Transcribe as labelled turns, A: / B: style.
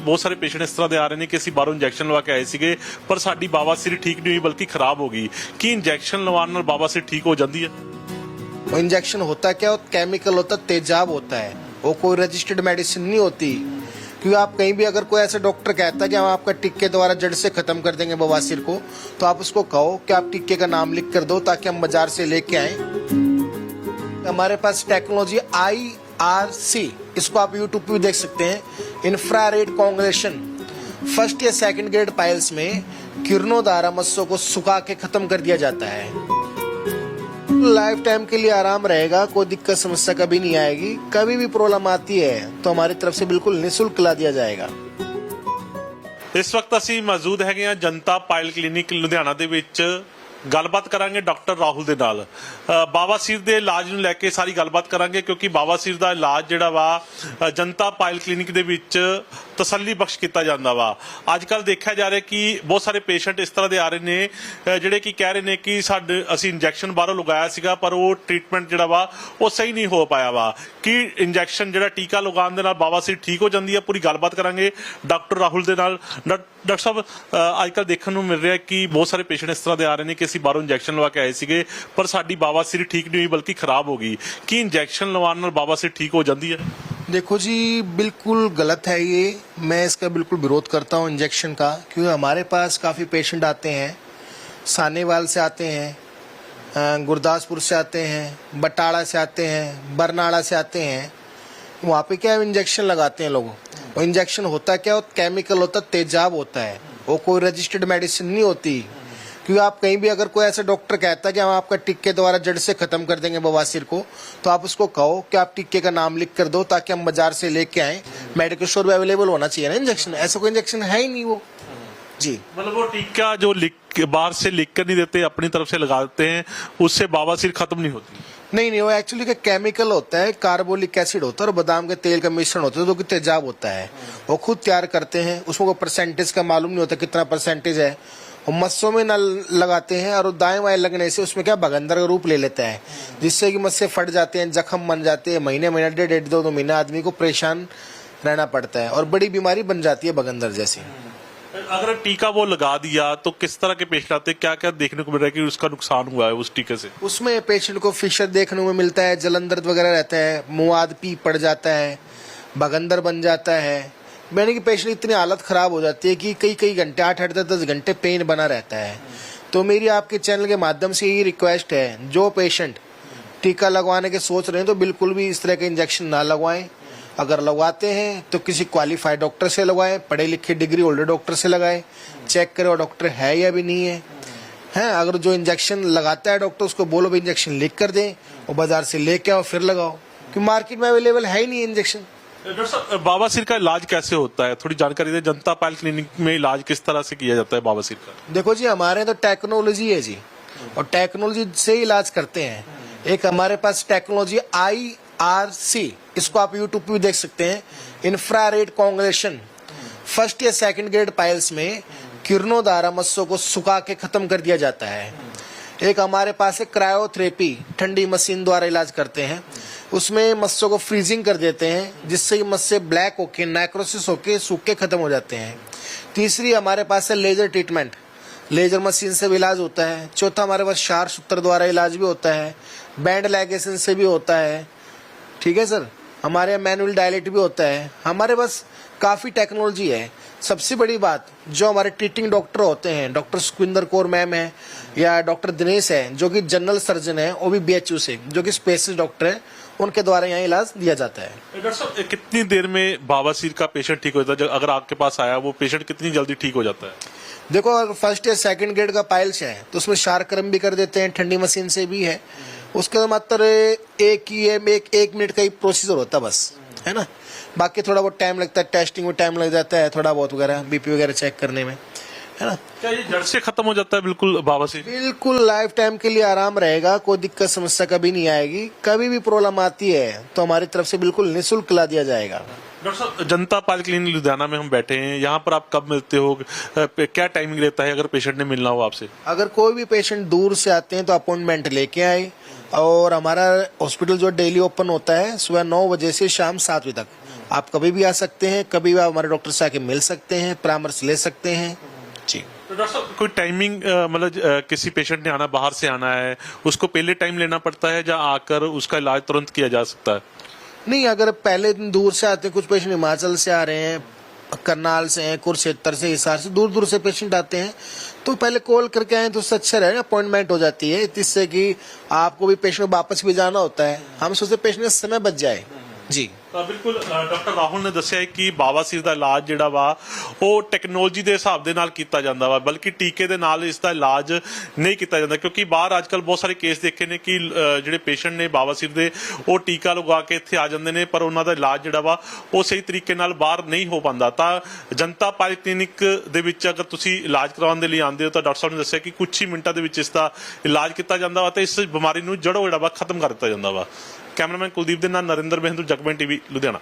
A: बहुत सारे पेशेंट इस तरह ਦੇ ਆ ਰਹੇ ਨੇ ਕਿ ਅਸੀਂ ਬਾਹਰੋਂ ਇੰਜੈਕਸ਼ਨ ਲਵਾ ਕੇ ਆਏ ਸੀਗੇ ਪਰ ਸਾਡੀ ਬਾਵਾਸੀਰ ਠੀਕ ਨਹੀਂ ਹੋਈ ਬਲਕਿ ਖਰਾਬ ਹੋ ਗਈ। ਕੀ ਇੰਜੈਕਸ਼ਨ ਲਵਾਉਣ ਨਾਲ ਬਾਵਾਸੀਰ ਠੀਕ ਹੋ ਜਾਂਦੀ ਹੈ?
B: वो इंजेक्शन होता क्या, केमिकल होता, तेजाब होता है, वो कोई रजिस्टर्ड मेडिसिन नहीं होती। क्योंकि आप कहीं भी अगर कोई ऐसा डॉक्टर कहता है कि हम आपका टिक्के द्वारा जड़ से खत्म कर देंगे बवासीर को, तो आप उसको कहो कि आप टिक्के का नाम लिख कर दो ताकि हम बाजार से लेके आए। हमारे पास टेक्नोलॉजी IRC, इसको आप यूट्यूब पे भी देख सकते हैं, इंफ्रारेड कॉन्गुलेशन। फर्स्ट या सेकंड ग्रेड पाइल्स में किरणों द्वारा मस्सों को सुखा के खत्म कर दिया जाता है। लाइफ टाइम के लिए आराम रहेगा, कोई दिक्कत समस्या कभी नहीं आएगी। कभी भी प्रॉब्लम आती है तो हमारी तरफ से बिल्कुल निःशुल्क ला दिया जाएगा।
A: ਇਸ ਵਕਤ ਅਸੀਂ ਮੌਜੂਦ ਹੈਗੇ ਆ ਜਨਤਾ ਪਾਇਲ ਕਲੀਨਿਕ ਲੁਧਿਆਣਾ ਦੇ ਵਿੱਚ। ਗੱਲਬਾਤ ਕਰਾਂਗੇ ਡਾਕਟਰ ਰਾਹੁਲ ਦੇ ਨਾਲ। ਬਾਵਾਸੀਰ ਦੇ ਇਲਾਜ ਨੂੰ ਲੈ ਕੇ ਸਾਰੀ ਗੱਲਬਾਤ ਕਰਾਂਗੇ ਕਿਉਂਕਿ ਬਾਵਾਸੀਰ ਦਾ ਇਲਾਜ ਜਿਹੜਾ ਵਾ ਜਨਤਾ ਪਾਇਲ ਕਲੀਨਿਕ ਦੇ ਵਿੱਚ ਤਸੱਲੀ ਬਖਸ਼ ਕੀਤਾ ਜਾਂਦਾ ਵਾ। ਅੱਜ ਕੱਲ ਦੇਖਿਆ ਜਾ ਰਿਹਾ ਕਿ ਬਹੁਤ ਸਾਰੇ ਪੇਸ਼ੈਂਟ ਇਸ ਤਰ੍ਹਾਂ ਦੇ ਆ ਰਹੇ ਨੇ ਜਿਹੜੇ ਕਿ ਕਹਿ ਰਹੇ ਨੇ ਕਿ ਸਾਡੇ ਅਸੀਂ ਇੰਜੈਕਸ਼ਨ ਬਾਹਰੋਂ ਲਗਾਇਆ ਸੀਗਾ ਪਰ ਉਹ ਟ੍ਰੀਟਮੈਂਟ ਜਿਹੜਾ ਵਾ ਉਹ ਸਹੀ ਨਹੀਂ ਹੋ ਪਾਇਆ ਵਾ। ਕਿ ਇੰਜੈਕਸ਼ਨ ਜਿਹੜਾ ਟੀਕਾ ਲਗਾਉਣ ਦੇ ਨਾਲ ਬਾਵਾਸੀਰ ਠੀਕ ਹੋ ਜਾਂਦੀ ਹੈ? ਪੂਰੀ ਗੱਲਬਾਤ ਕਰਾਂਗੇ ਡਾਕਟਰ ਰਾਹੁਲ ਦੇ ਨਾਲ। ਡਾਕਟਰ ਸਾਹਿਬ, ਅੱਜ ਕੱਲ ਦੇਖਣ ਨੂੰ ਮਿਲ ਰਿਹਾ ਕਿ ਬਹੁਤ ਸਾਰੇ ਪੇਸ਼ੈਂਟ ਇਸ ਤਰ੍ਹਾਂ ਦੇ ਆ ਰਹੇ ਨੇ ਕਿ ਅਸੀਂ ਬਾਹਰੋਂ ਇੰਜੈਕਸ਼ਨ ਲਵਾ ਕੇ ਆਏ ਸੀਗੇ ਪਰ ਸਾਡੀ ਬਾਵਾਸੀਰ ਠੀਕ ਨਹੀਂ ਹੋਈ ਬਲਕਿ ਖਰਾਬ ਹੋ ਗਈ। ਕੀ ਇੰਜੈਕਸ਼ਨ ਲਵਾਉਣ ਨਾਲ ਬਾਵਾਸੀਰ ठीक हो जाती है?
B: देखो जी, बिल्कुल गलत है ये। मैं इसका बिल्कुल विरोध करता हूँ इंजेक्शन का, क्योंकि हमारे पास काफ़ी पेशेंट आते हैं, सानेवाल से आते हैं, गुरदासपुर से आते हैं, बटाला से आते हैं, बरनाला से आते हैं। वहाँ पे क्या इंजेक्शन लगाते हैं लोग। वो इंजेक्शन होता क्या, केमिकल होता, तेजाब होता है, वो कोई रजिस्टर्ड मेडिसिन नहीं होती। क्योंकि आप कहीं भी अगर कोई ऐसा डॉक्टर कहता है कि हम आपका टिक्के द्वारा जड़ से खत्म कर देंगे बवासीर को, तो आप उसको कहो कि आप टिक्के का नाम लिख कर दो ताकि हम बाजार से लेके आए। मेडिकल स्टोर में अवेलेबल होना चाहिए ना इंजेक्शन। ऐसा कोई इंजेक्शन है ही नहीं वो जी।
A: मतलब वो टीका जो बाहर से लिख कर नहीं देते, अपनी तरफ से लगा देते हैं, उससे बावासीर खत्म नहीं होती?
B: नहीं, वो एक्चुअली का केमिकल होता है, कार्बोलिक एसिड होता है और बादाम के तेल का मिश्रण होता है जो कि तेजाब होता है। वो खुद तैयार करते हैं, उसमें कोई परसेंटेज का मालूम नहीं होता कितना परसेंटेज है। और मस्सों में न लगाते हैं और दाएं बाएं लगने से उसमें क्या बगंदर का रूप ले लेता है, जिससे कि मस्से फट जाते हैं, जख्म बन जाते हैं। महीने डेढ़ दो महीना आदमी को परेशान रहना पड़ता है और बड़ी बीमारी बन जाती है बगंदर जैसी।
A: अगर टीका वो लगा दिया तो किस तरह के पेशेंट आते हैं? क्या क्या देखने को मिल रहा है कि उसका नुकसान हुआ है उस टीके से? उसमें
B: पेशेंट को फिशर देखने को मिलता है, जलन दर्द वगैरह रहता है, मुआद पी पड़ जाता है, बगंदर बन जाता है। मैंने कि पेशेंट इतनी हालत ख़राब हो जाती है कि कई घंटे 8 10 घंटे पेन बना रहता है। तो मेरी आपके चैनल के माध्यम से यही रिक्वेस्ट है, जो पेशेंट टीका लगवाने के सोच रहे हैं तो बिल्कुल भी इस तरह के इंजेक्शन ना लगवाएं। अगर लगवाते हैं तो किसी क्वालिफाइड डॉक्टर से लगवाएं, पढ़े लिखे डिग्री होल्डर डॉक्टर से लगाएं, चेक करें वो डॉक्टर है या भी नहीं है। अगर जो इंजेक्शन लगाता है डॉक्टर, उसको बोलो भाई इंजेक्शन लिख कर दें और बाजार से लेके आओ फिर लगाओ, क्योंकि मार्केट में अवेलेबल है ही नहीं इंजेक्शन।
A: डॉक्टर साहब, बावासीर का इलाज कैसे होता है? थोड़ी जानकारी दें। जनता पायल क्लिनिक में इलाज किस तरह से किया जाता है बावासीर का?
B: देखो जी, हमारे तो टेक्नोलॉजी है जी, और टेक्नोलॉजी से ही इलाज करते हैं। एक हमारे पास टेक्नोलॉजी IRC, इसको आप यूट्यूब पे भी देख सकते हैं, इंफ्रारेड कॉन्गुलेशन। फर्स्ट या सेकंड ग्रेड पाइल्स में किरणों द्वारा मस्सों को सुखा के खत्म कर दिया जाता है। एक हमारे पास है क्रायोथेरेपी, ठंडी मशीन द्वारा इलाज करते हैं। उसमें मस्सों को फ्रीजिंग कर देते हैं, जिससे ये मस्से ब्लैक होके नेक्रोसिस होके सूख के खत्म हो जाते हैं। तीसरी हमारे पास है लेजर ट्रीटमेंट, लेजर मशीन से भी इलाज होता है। चौथा हमारे पास शार सूत्र द्वारा इलाज भी होता है, बैंड लैगेशन से भी होता है। ठीक है सर, हमारे यहाँ मैनुअल डायलेट भी होता है। हमारे पास काफ़ी टेक्नोलॉजी है। सबसे बड़ी बात, जो हमारे ट्रीटिंग डॉक्टर होते हैं, डॉक्टर सुखविंदर कौर मैम है या डॉक्टर दिनेश है जो कि जनरल सर्जन है, वो भी BHU से, जो कि स्पेशलिस्ट डॉक्टर है, उनके द्वारा यहाँ इलाज दिया जाता है।
A: डॉक्टर साहब, कितनी देर में बावासीर का पेशेंट ठीक हो जाता है? अगर आपके पास आया वो पेशेंट कितनी जल्दी ठीक हो जाता है?
B: देखो, अगर फर्स्ट या सेकंड ग्रेड का पाइल्स है तो उसमें शार क्रम भी कर देते हैं, ठंडी मशीन से भी है। उसके मात्र एक मिनट का ही प्रोसीजर होता है बस, है ना। बाकी थोड़ा बहुत टाइम लगता है, टेस्टिंग में टाइम लग जाता है थोड़ा बहुत वगैरह, BP वगैरह चेक करने में, है ना।
A: क्या ये जड़ से खत्म हो जाता है बिल्कुल बावासीर?
B: बिल्कुल लाइफ टाइम के लिए आराम रहेगा, कोई दिक्कत समस्या कभी नहीं आएगी। कभी भी प्रॉब्लम आती है तो हमारी तरफ से बिल्कुल निःशुल्क ला दिया जाएगा।
A: डॉक्टर साहब, जनता पायल क्लिनिक लुधियाना में हम बैठे हैं, यहाँ पर आप कब मिलते हो? क्या टाइमिंग रहता है अगर पेशेंट ने मिलना हो आपसे?
B: अगर कोई भी पेशेंट दूर से आते हैं तो अपॉइंटमेंट लेके आए। और हमारा हॉस्पिटल जो डेली ओपन होता है सुबह 9 बजे से शाम 7 बजे तक। आप कभी भी आ सकते हैं, कभी भी आप हमारे डॉक्टर से आके मिल सकते हैं, परामर्श ले सकते हैं जी।
A: तो डॉक्टर साहब कोई टाइमिंग मतलब किसी पेशेंट ने आना, बाहर से आना है, उसको पहले टाइम लेना पड़ता है या आकर उसका इलाज तुरंत किया जा सकता है?
B: नहीं, अगर पहले दिन दूर से आते हैं, कुछ पेशेंट हिमाचल से आ रहे हैं, करनाल से हैं, कुरुक्षेत्र से, हिसार से, दूर दूर से पेशेंट आते हैं, तो पहले कॉल करके आए तो उससे अच्छा रहेगा, अपॉइंटमेंट हो जाती है, जिससे कि आपको भी पेशेंट को वापस भी जाना होता है, हम सोचते पेशेंट का समय बच जाए जी।
A: ਤਾਂ ਬਿਲਕੁਲ ਡਾਕਟਰ ਰਾਹੁਲ ਨੇ ਦੱਸਿਆ ਹੈ ਕਿ ਬਾਵਾਸੀਰ ਦਾ ਇਲਾਜ ਜਿਹੜਾ ਵਾ ਉਹ ਟੈਕਨੋਲੋਜੀ ਦੇ ਹਿਸਾਬ ਦੇ ਨਾਲ ਕੀਤਾ ਜਾਂਦਾ ਵਾ, ਬਲਕਿ ਟੀਕੇ ਦੇ ਨਾਲ ਇਸ ਦਾ ਇਲਾਜ ਨਹੀਂ ਕੀਤਾ ਜਾਂਦਾ, ਕਿਉਂਕਿ ਬਾਹਰ ਅੱਜਕੱਲ ਬਹੁਤ ਸਾਰੇ ਕੇਸ ਦੇਖੇ ਨੇ ਕਿ ਜਿਹੜੇ ਪੇਸ਼ੈਂਟ ਨੇ ਬਾਵਾਸੀਰ ਦੇ ਉਹ ਟੀਕਾ ਲਗਾ ਕੇ ਇੱਥੇ ਆ ਜਾਂਦੇ ਨੇ, ਪਰ ਉਹਨਾਂ ਦਾ ਇਲਾਜ ਜਿਹੜਾ ਵਾ ਉਹ ਸਹੀ ਤਰੀਕੇ ਨਾਲ ਬਾਹਰ ਨਹੀਂ ਹੋ ਪਾਉਂਦਾ। ਤਾਂ ਜਨਤਾ ਪਾਇਲ ਕਲੀਨਿਕ ਦੇ ਵਿੱਚ ਅਗਰ ਤੁਸੀਂ ਇਲਾਜ ਕਰਵਾਉਣ ਦੇ ਲਈ ਆਉਂਦੇ ਹੋ ਤਾਂ ਡਾਕਟਰ ਸਾਹਿਬ ਨੇ ਦੱਸਿਆ ਕਿ ਕੁਝ ਹੀ ਮਿੰਟਾਂ ਦੇ ਵਿੱਚ ਇਸ ਦਾ ਇਲਾਜ ਕੀਤਾ ਜਾਂਦਾ ਵਾ ਤੇ ਇਸ ਬਿਮਾਰੀ ਨੂੰ ਜੜੋਂ ਜਿਹੜਾ ਵਾ ਖਤਮ ਕਰ ਦਿੱਤਾ ਜਾਂਦਾ ਵਾ। ਕੈਮਰਾਮੈਨ ਕੁਲਦੀਪ ਦੇ ਨਾਲ ਨਰਿੰਦਰ ਬਿੰਦੂ, ਜਗਬਾਣੀ ਟੀਵੀ, ਲੁਧਿਆਣਾ।